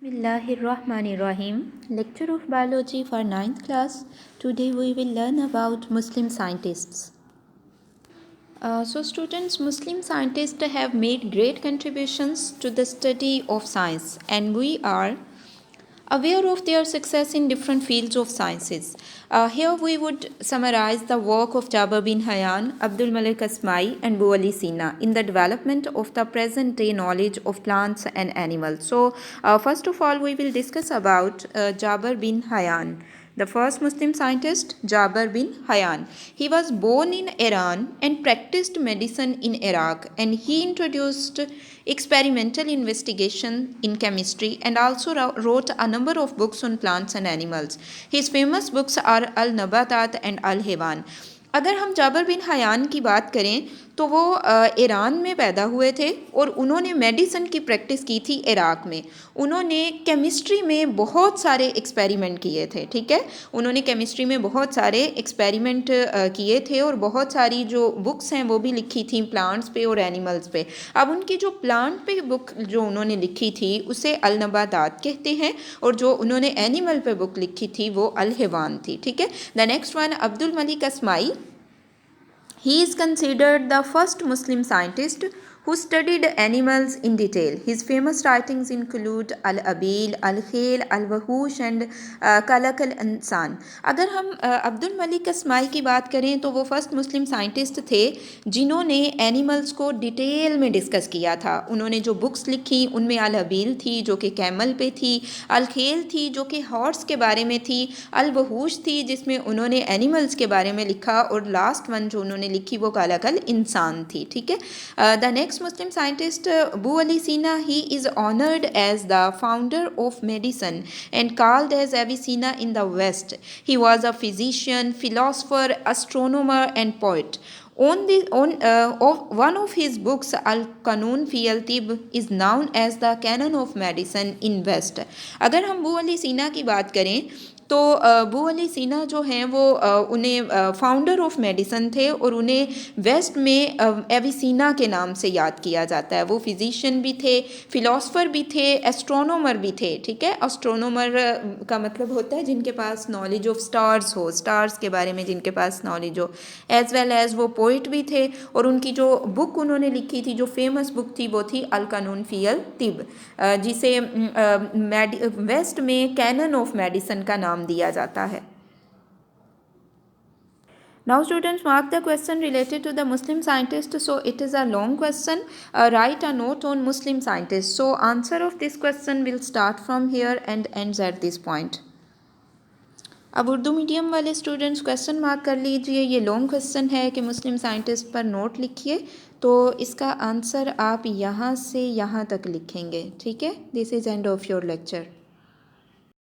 Bismillahirrahmanirrahim. Lecture of Biology for 9th class. Today we will learn about Muslim scientists. So students, Muslim scientists have made great contributions to the study of science, and we are aware of their success in different fields of sciences. Here we would summarize the work of Jabir bin Hayyan, Abdul Malik Asma'i and Bu Ali Sina in the development of the present day knowledge of plants and animals. So first of all we will discuss about Jabir bin Hayyan. The first Muslim scientist, Jabir bin Hayyan. He was born in Iran and practiced medicine in Iraq, and he introduced experimental investigation in chemistry and also wrote a number of books on plants and animals. His famous books are Al-Nabatat and Al-Hewan. अगर हम Jabir bin Hayyan की बात करें तो वो Iran में पैदा हुए थे और उन्होंने मेडिसिन की प्रैक्टिस की थी इराक़ में. उन्होंने केमिस्ट्री में बहुत सारे एक्सपेरिमेंट किए थे. ठीक है, उन्होंने केमिस्ट्री में बहुत सारे एक्सपेरिमेंट किए थे और बहुत सारी जो बुक्स हैं वो भी लिखी थी प्लांट्स पे और एनिमल्स पे. अब उनकी जो प्लांट पे बुक जो उन्होंने लिखी थी उसे अल-नबातात कहते हैं और जो उन्होंने एनिमल पे बुक लिखी थी वो अल-हेवान थी. ठीक है. The next one, Abdul Malik Asmai. He is considered the first Muslim scientist who studied animals in detail. His famous writings include Al-Abil, Al-Khil, Al-Wahush and Kalak al-Insan. अगर हम अब्दुल मलिक अस्माई की बात करें तो वो फर्स्ट मुस्लिम साइंटिस्ट थे जिन्होंने animals को डिटेल में डिस्कस किया था. उन्होंने जो बुक्स लिखी उनमें अल-अबील थी जो कि कैमल पे थी, अल-खेल थी जो कि हॉर्स के बारे में थी, अल-वहूश थी जिसमें उन्होंने एनिमल्स के बारे में लिखा और लास्ट वन जो उन्होंने लिखी वो कालक अल-इंसान थी. ठीक है. The next Muslim scientist Bu Ali Sina, he is honored as the founder of medicine and called as Avicenna in the West. He was a physician, philosopher, astronomer and poet. One of his books, Al-Qanun fi al-Tib, is known as the canon of medicine in West. अगर हम बू अली सीना की बात करें तो बू अली सीना जो हैं वो उन्हें फाउंडर ऑफ मेडिसन थे और उन्हें वेस्ट में एविसीना के नाम से याद किया जाता है. वो फिजिशियन भी थे, फिलोसफर भी थे, एस्ट्रोनोमर भी थे. ठीक है. एस्ट्रोनोमर का मतलब होता है जिनके पास नॉलेज ऑफ स्टार्स हो, स्टार्स के बारे में जिनके पास नॉलेज हो. एज वेल एज वो पोइट भी थे और उनकी जो बुक उन्होंने लिखी थी, जो फेमस बुक थी वो थी अल-कानून फी अल-तिब, जिसे वेस्ट में कैनन ऑफ मेडिसन का नाम दिया जाता है. Now students, mark the question related to the Muslim scientist. So it is a long question. Write a note on Muslim scientist. So answer of this question will start from here and ends at this point. अब Urdu medium वाले students question mark कर लीजिए. ये long question है कि मुस्लिम scientist पर note लिखिए, तो इसका आंसर आप यहाँ से यहाँ तक लिखेंगे. ठीक है. This is end of your lecture.